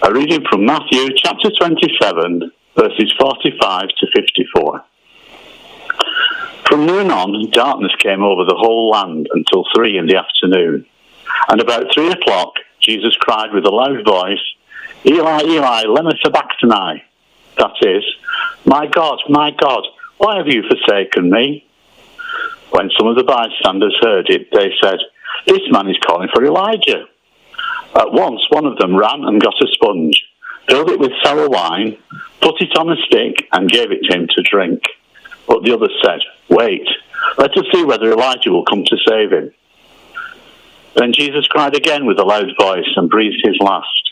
A reading from Matthew chapter 27, verses 45 to 54. From noon on, darkness came over the whole land until 3 p.m. And about 3 o'clock, Jesus cried with a loud voice, Eli, Eli, lema sabachthani. That is, my God, why have you forsaken me? When some of the bystanders heard it, they said, this man is calling for Elijah. At once one of them ran and got a sponge, filled it with sour wine, put it on a stick, and gave it to him to drink. But the others said, wait, let us see whether Elijah will come to save him. Then Jesus cried again with a loud voice and breathed his last.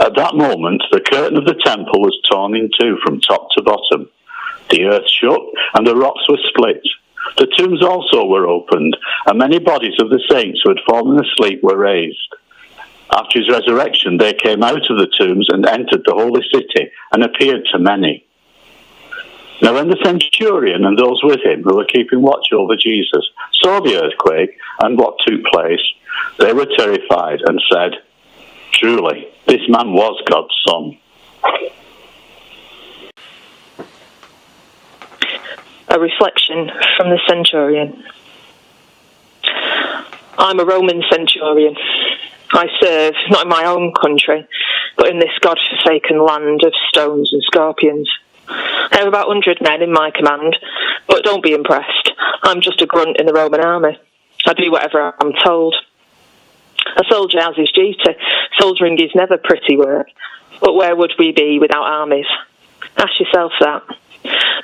At that moment, the curtain of the temple was torn in two from top to bottom. The earth shook and the rocks were split. The tombs also were opened, and many bodies of the saints who had fallen asleep were raised. After his resurrection, they came out of the tombs and entered the holy city and appeared to many. Now when the Centurion and those with him who were keeping watch over Jesus saw the earthquake and what took place, they were terrified and said, truly, this man was God's son. A reflection from the Centurion. I'm a Roman centurion. I serve not in my own country, but in this God-forsaken land of stones and scorpions. I have about 100 men in my command, but don't be impressed. I'm just a grunt in the Roman army. I do whatever I'm told. A soldier has his duty. Soldiering is never pretty work, but where would we be without armies? Ask yourself that.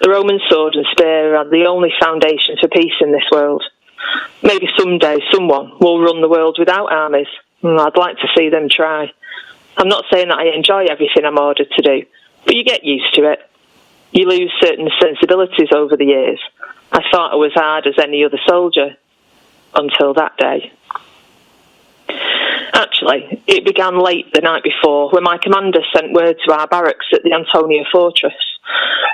The Roman sword and spear are the only foundation for peace in this world. Maybe someday someone will run the world without armies. I'd like to see them try. I'm not saying that I enjoy everything I'm ordered to do, but you get used to it. You lose certain sensibilities over the years. I thought I was hard as any other soldier, until that day. Actually, it began late the night before when my commander sent word to our barracks at the Antonia fortress.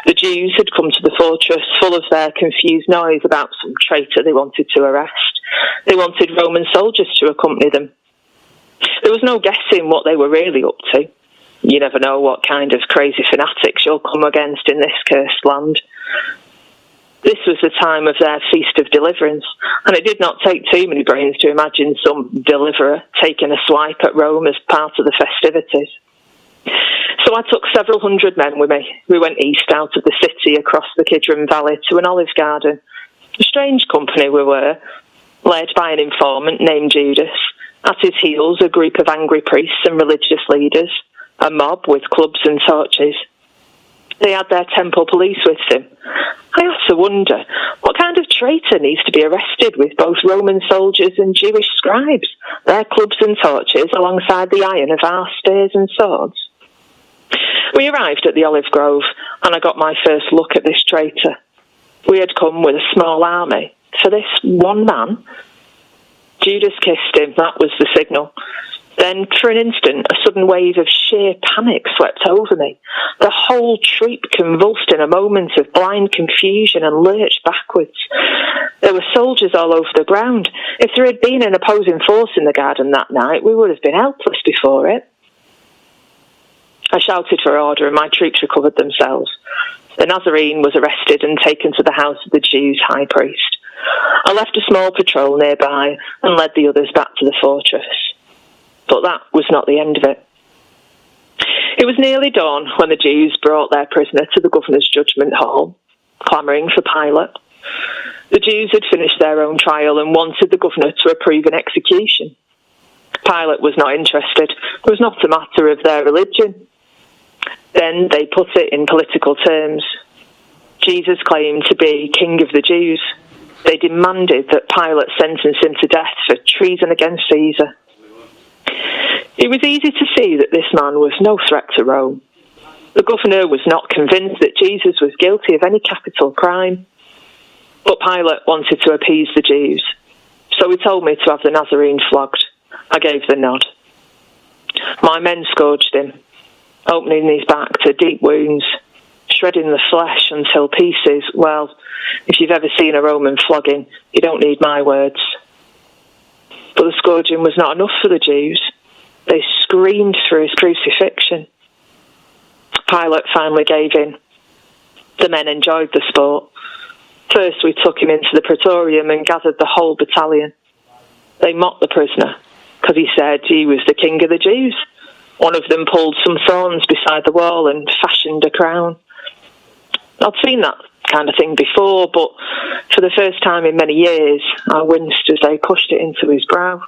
The Jews had come to the fortress full of their confused noise about some traitor they wanted to arrest. They wanted Roman soldiers to accompany them. There was no guessing what they were really up to. You never know what kind of crazy fanatics you'll come against in this cursed land. This was the time of their feast of deliverance, and it did not take too many brains to imagine some deliverer taking a swipe at Rome as part of the festivities. So I took several hundred men with me. We went east out of the city across the Kidron Valley to an olive garden. A strange company we were, led by an informant named Judas. At his heels, a group of angry priests and religious leaders, a mob with clubs and torches. They had their temple police with them. I have to wonder, what kind of traitor needs to be arrested with both Roman soldiers and Jewish scribes, their clubs and torches alongside the iron of our spears and swords? We arrived at the olive grove, and I got my first look at this traitor. We had come with a small army. For this one man, Judas kissed him, that was the signal. Then, for an instant, a sudden wave of sheer panic swept over me. The whole troop convulsed in a moment of blind confusion and lurched backwards. There were soldiers all over the ground. If there had been an opposing force in the garden that night, we would have been helpless before it. I shouted for order, and my troops recovered themselves. The Nazarene was arrested and taken to the house of the Jews' high priest. I left a small patrol nearby and led the others back to the fortress. But that was not the end of it. It was nearly dawn when the Jews brought their prisoner to the governor's judgment hall, clamouring for Pilate. The Jews had finished their own trial and wanted the governor to approve an execution. Pilate was not interested. It was not a matter of their religion. Then they put it in political terms. Jesus claimed to be King of the Jews. They demanded that Pilate sentence him to death for treason against Caesar. It was easy to see that this man was no threat to Rome. The governor was not convinced that Jesus was guilty of any capital crime. But Pilate wanted to appease the Jews, so he told me to have the Nazarene flogged. I gave the nod. My men scourged him, opening his back to deep wounds, shredding the flesh until pieces. Well, if you've ever seen a Roman flogging, you don't need my words. But the scourging was not enough for the Jews. They screamed for his crucifixion. Pilate finally gave in. The men enjoyed the sport. First we took him into the praetorium and gathered the whole battalion. They mocked the prisoner because he said he was the king of the Jews. One of them pulled some thorns beside the wall and fashioned a crown. I'd seen that kind of thing before, but for the first time in many years, I winced as they pushed it into his brow.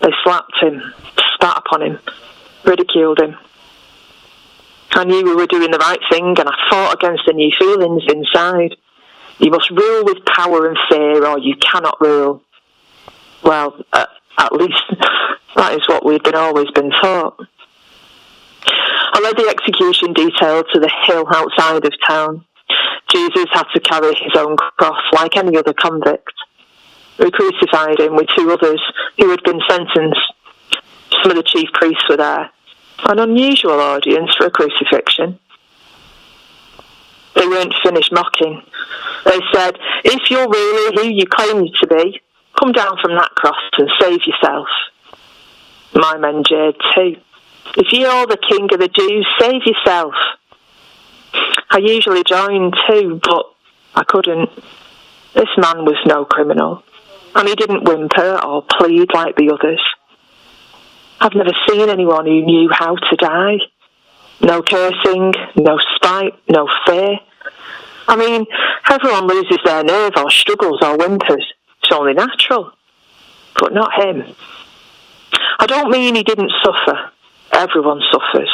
They slapped him, spat upon him, ridiculed him. I knew we were doing the right thing, and I fought against the new feelings inside. You must rule with power and fear, or you cannot rule. Well, at least that is what we'd always been taught. I led the execution detail to the hill outside of town. Jesus had to carry his own cross like any other convict. We crucified him with two others who had been sentenced. Some of the chief priests were there. An unusual audience for a crucifixion. They weren't finished mocking. They said, "If you're really who you claim to be, come down from that cross and save yourself." My men jeered too. "If you're the king of the Jews, save yourself." I usually joined too, but I couldn't. This man was no criminal, and he didn't whimper or plead like the others. I've never seen anyone who knew how to die. No cursing, no spite, no fear. I mean, everyone loses their nerve or struggles or whimpers. It's only natural. But not him. I don't mean he didn't suffer. Everyone suffers.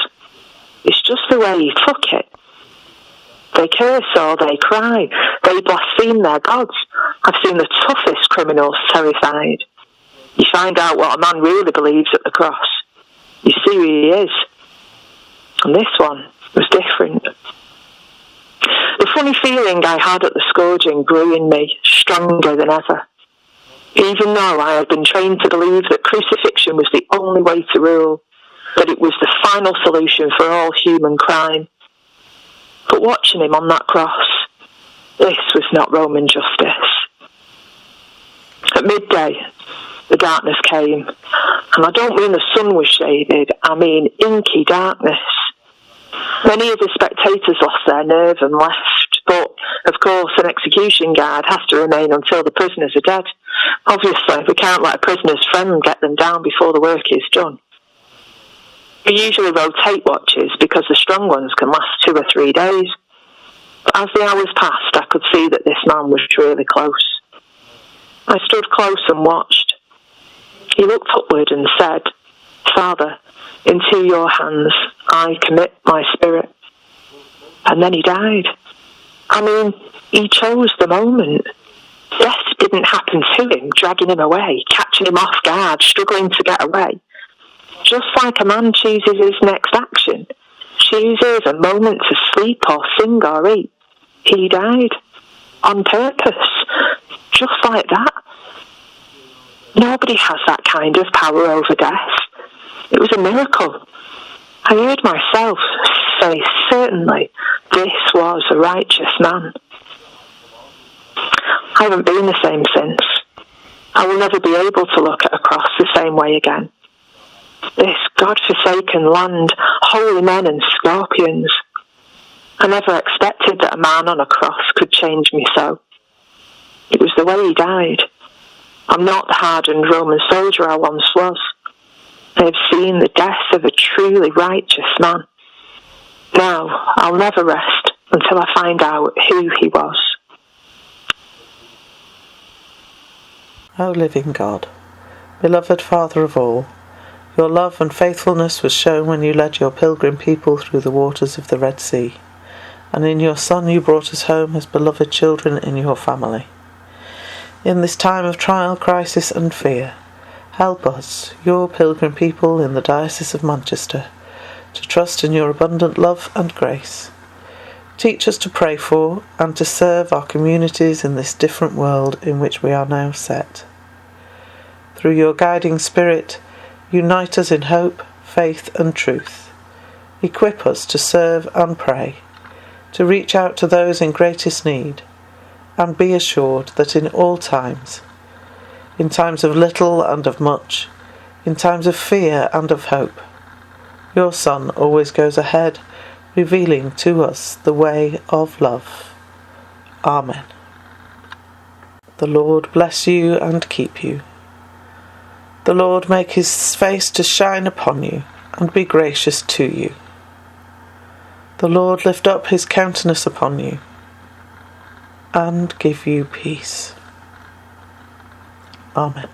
It's just the way he took it. They curse or they cry. They blaspheme their gods. I've seen the toughest criminals terrified. You find out what a man really believes at the cross. You see who he is. And this one was different. The funny feeling I had at the scourging grew in me, stronger than ever. Even though I had been trained to believe that crucifixion was the only way to rule, that it was the final solution for all human crime. But watching him on that cross, this was not Roman justice. At midday, the darkness came, and I don't mean the sun was shaded, I mean inky darkness. Many of the spectators lost their nerve and left, but of course an execution guard has to remain until the prisoners are dead. Obviously, we can't let a prisoner's friend get them down before the work is done. We usually rotate watches because the strong ones can last 2 or 3 days. But as the hours passed, I could see that this man was really close. I stood close and watched. He looked upward and said, "Father, into your hands I commit my spirit." And then he died. I mean, he chose the moment. Death didn't happen to him, dragging him away, catching him off guard, struggling to get away. Just like a man chooses his next action, chooses a moment to sleep or sing or eat, he died. On purpose. Just like that. Nobody has that kind of power over death. It was a miracle. I heard myself say, certainly, this was a righteous man. I haven't been the same since. I will never be able to look at a cross the same way again. This God-forsaken land, holy men and scorpions. I never expected that a man on a cross could change me so. It was the way he died. I'm not the hardened Roman soldier I once was. I have seen the death of a truly righteous man. Now, I'll never rest until I find out who he was. O living God, beloved Father of all, your love and faithfulness was shown when you led your pilgrim people through the waters of the Red Sea, and in your Son you brought us home as beloved children in your family. In this time of trial, crisis and fear, help us, your pilgrim people in the Diocese of Manchester, to trust in your abundant love and grace. Teach us to pray for and to serve our communities in this different world in which we are now set. Through your guiding Spirit, unite us in hope, faith and truth. Equip us to serve and pray, to reach out to those in greatest need, and be assured that in all times, in times of little and of much, in times of fear and of hope. Your Son always goes ahead, revealing to us the way of love. Amen. The Lord bless you and keep you. The Lord make his face to shine upon you and be gracious to you. The Lord lift up his countenance upon you and give you peace. Amen.